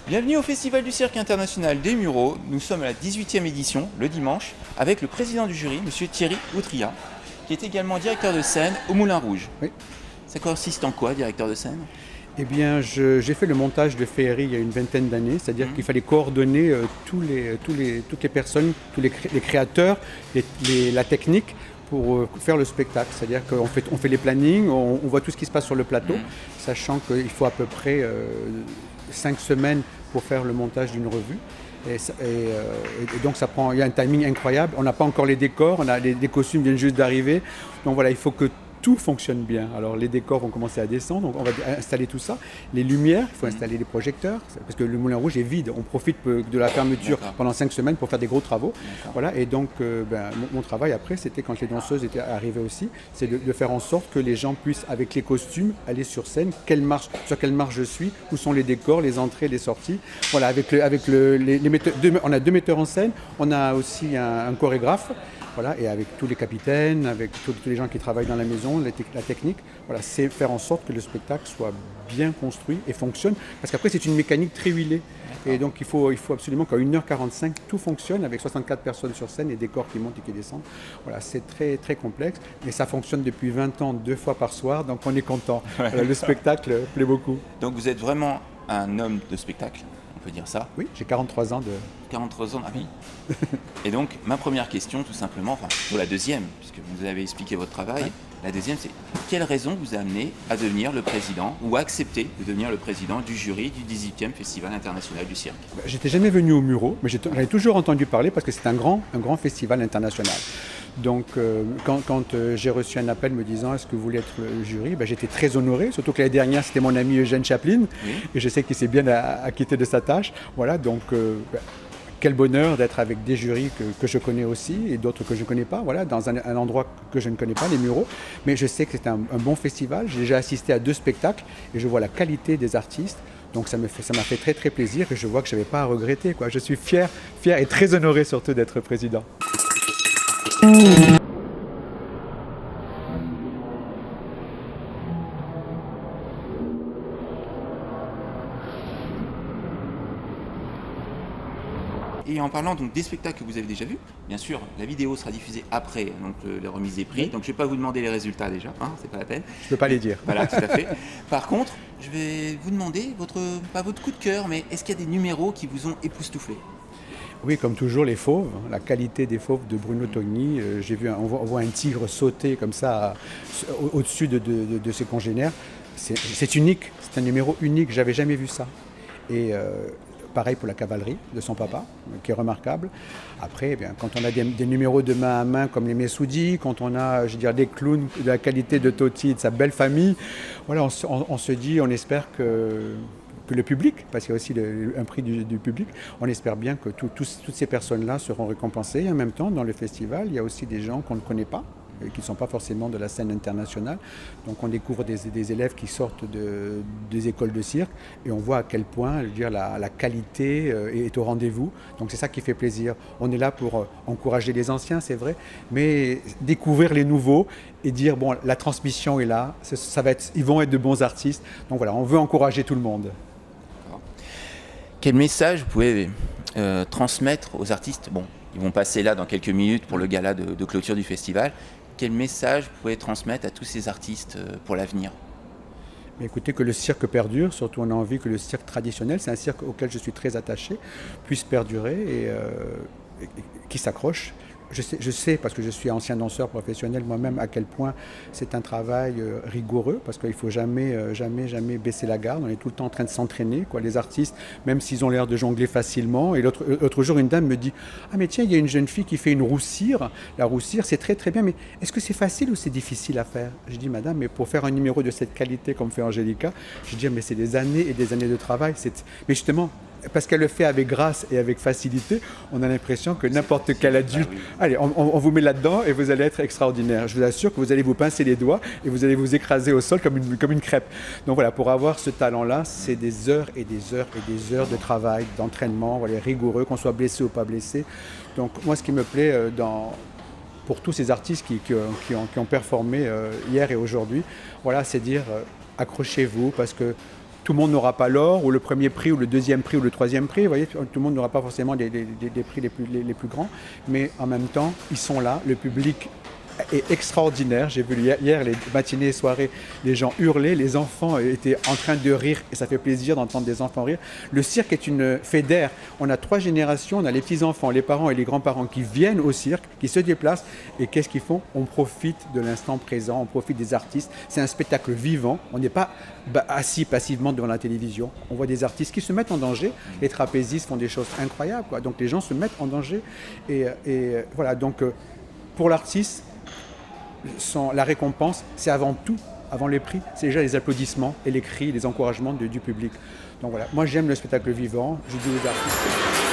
Bienvenue au Festival du Cirque International des Mureaux. Nous sommes à la 18e édition, le dimanche, avec le président du jury, M. Thierry Outria, qui est également directeur de scène au Moulin Rouge. Oui. Ça consiste en quoi, directeur de scène? Eh bien, j'ai fait le montage de Féerie il y a une vingtaine d'années, c'est-à-dire qu'il fallait coordonner toutes les personnes, les créateurs, la technique pour faire le spectacle. C'est-à-dire qu'on fait les plannings, on voit tout ce qui se passe sur le plateau, sachant qu'il faut à peu près 5 semaines pour faire le montage d'une revue. Et donc il y a un timing incroyable. On n'a pas encore les décors, les costumes viennent juste d'arriver. Donc voilà, il faut que tout fonctionne bien. Alors les décors vont commencer à descendre, donc on va installer tout ça. Les lumières, il faut installer les projecteurs, parce que le Moulin Rouge est vide. On profite de la fermeture pendant 5 semaines pour faire des gros travaux. Voilà, et donc mon travail après, c'était quand les danseuses étaient arrivées aussi, c'est de faire en sorte que les gens puissent, avec les costumes, aller sur scène, sur quelle marche je suis, où sont les décors, les entrées, les sorties. Voilà, on a 2 metteurs en scène, on a aussi un chorégraphe. Voilà, et avec tous les capitaines, avec tous les gens qui travaillent dans la maison, la technique, voilà, c'est faire en sorte que le spectacle soit bien construit et fonctionne. Parce qu'après, c'est une mécanique très huilée. Et donc, il faut absolument qu'à 1h45, tout fonctionne avec 64 personnes sur scène et décors qui montent et qui descendent. Voilà, c'est très, très complexe. Mais ça fonctionne depuis 20 ans, 2 fois par soir, donc on est content. Le spectacle plaît beaucoup. Donc vous êtes vraiment un homme de spectacle, on peut dire ça? Oui, j'ai 43 ans 43 ans, ah oui. Et donc, ma première question, tout simplement, enfin, pour la deuxième, puisque vous avez expliqué votre travail, la deuxième, c'est quelle raison vous a amené à devenir le président ou à accepter de devenir le président du jury du 18e Festival international du cirque? J'étais jamais venu au Mureaux, mais j'en ai toujours entendu parler parce que c'est un grand festival international. Donc, quand j'ai reçu un appel me disant « Est-ce que vous voulez être le jury ?» J'étais très honoré, surtout que l'année dernière, c'était mon ami Eugène Chaplin, et je sais qu'il s'est bien acquitté de sa tâche. Voilà, donc quel bonheur d'être avec des jurys que je connais aussi et d'autres que je ne connais pas, voilà, dans un endroit que je ne connais pas, les Mureaux. Mais je sais que c'est un bon festival. J'ai déjà assisté à 2 spectacles et je vois la qualité des artistes. Donc ça m'a fait très très plaisir et je vois que je n'avais pas à regretter, quoi. Je suis fier et très honoré surtout d'être président. Et en parlant donc des spectacles que vous avez déjà vus, bien sûr, la vidéo sera diffusée après donc, la remise des prix. Donc je ne vais pas vous demander les résultats déjà, hein, c'est pas la peine. Je ne peux pas les dire. Voilà, tout à fait. Par contre, je vais vous demander pas votre coup de cœur, mais est-ce qu'il y a des numéros qui vous ont époustouflé? Oui, comme toujours, les fauves, la qualité des fauves de Bruno Togni. On voit un tigre sauter comme ça au-dessus de ses congénères. C'est unique, c'est un numéro unique, j'avais jamais vu ça. Et pareil pour la cavalerie de son papa, qui est remarquable. Après, eh bien, quand on a des numéros de main à main comme les Messoudi, quand on a, je veux dire, des clowns de la qualité de Totti et de sa belle famille, voilà, on se dit, on espère que le public, parce qu'il y a aussi un prix du public, on espère bien que toutes ces personnes-là seront récompensées. Et en même temps, dans le festival, il y a aussi des gens qu'on ne connaît pas, qui ne sont pas forcément de la scène internationale. Donc on découvre des élèves qui sortent des écoles de cirque et on voit à quel point, je veux dire, la qualité est au rendez-vous. Donc c'est ça qui fait plaisir. On est là pour encourager les anciens, c'est vrai, mais découvrir les nouveaux et dire, bon, la transmission est là, ils vont être de bons artistes. Donc voilà, on veut encourager tout le monde. Quel message vous pouvez transmettre aux artistes? Bon, ils vont passer là dans quelques minutes pour le gala de clôture du festival. Quel message vous pouvez transmettre à tous ces artistes pour l'avenir? Écoutez, que le cirque perdure, surtout on a envie que le cirque traditionnel, c'est un cirque auquel je suis très attaché, puisse perdurer et qui s'accroche. Je sais, parce que je suis ancien danseur professionnel moi-même, à quel point c'est un travail rigoureux, parce qu'il ne faut jamais baisser la garde. On est tout le temps en train de s'entraîner, quoi. Les artistes, même s'ils ont l'air de jongler facilement. Et l'autre jour, une dame me dit « Ah mais tiens, il y a une jeune fille qui fait une roussire. La roussire, c'est très très bien, mais est-ce que c'est facile ou c'est difficile à faire ?» Je dis « Madame, mais pour faire un numéro de cette qualité comme fait Angélica, je dis « Mais c'est des années et des années de travail. » Mais justement, parce qu'elle le fait avec grâce et avec facilité, on a l'impression que n'importe quel adulte, allez, on vous met là-dedans et vous allez être extraordinaire. Je vous assure que vous allez vous pincer les doigts et vous allez vous écraser au sol comme une crêpe. Donc voilà, pour avoir ce talent-là, c'est des heures et des heures et des heures de travail, d'entraînement, voilà, rigoureux, qu'on soit blessé ou pas blessé. Donc moi, ce qui me plaît pour tous ces artistes qui ont performé hier et aujourd'hui, voilà, c'est dire accrochez-vous parce que tout le monde n'aura pas l'or ou le premier prix ou le deuxième prix ou le troisième prix. Vous voyez, tout le monde n'aura pas forcément des prix les plus grands, mais en même temps, ils sont là, le public est extraordinaire. J'ai vu hier les matinées et soirées, les gens hurler, les enfants étaient en train de rire et ça fait plaisir d'entendre des enfants rire. Le cirque est une fédère. On a 3 générations, on a les petits-enfants, les parents et les grands-parents qui viennent au cirque, qui se déplacent et qu'est-ce qu'ils font? On profite de l'instant présent, on profite des artistes. C'est un spectacle vivant, on n'est pas assis passivement devant la télévision. On voit des artistes qui se mettent en danger. Les trapézistes font des choses incroyables, quoi. Donc les gens se mettent en danger et voilà. Donc pour l'artiste, la récompense, c'est avant tout, avant les prix, c'est déjà les applaudissements et les cris, les encouragements du public. Donc voilà, moi j'aime le spectacle vivant, je dis aux artistes.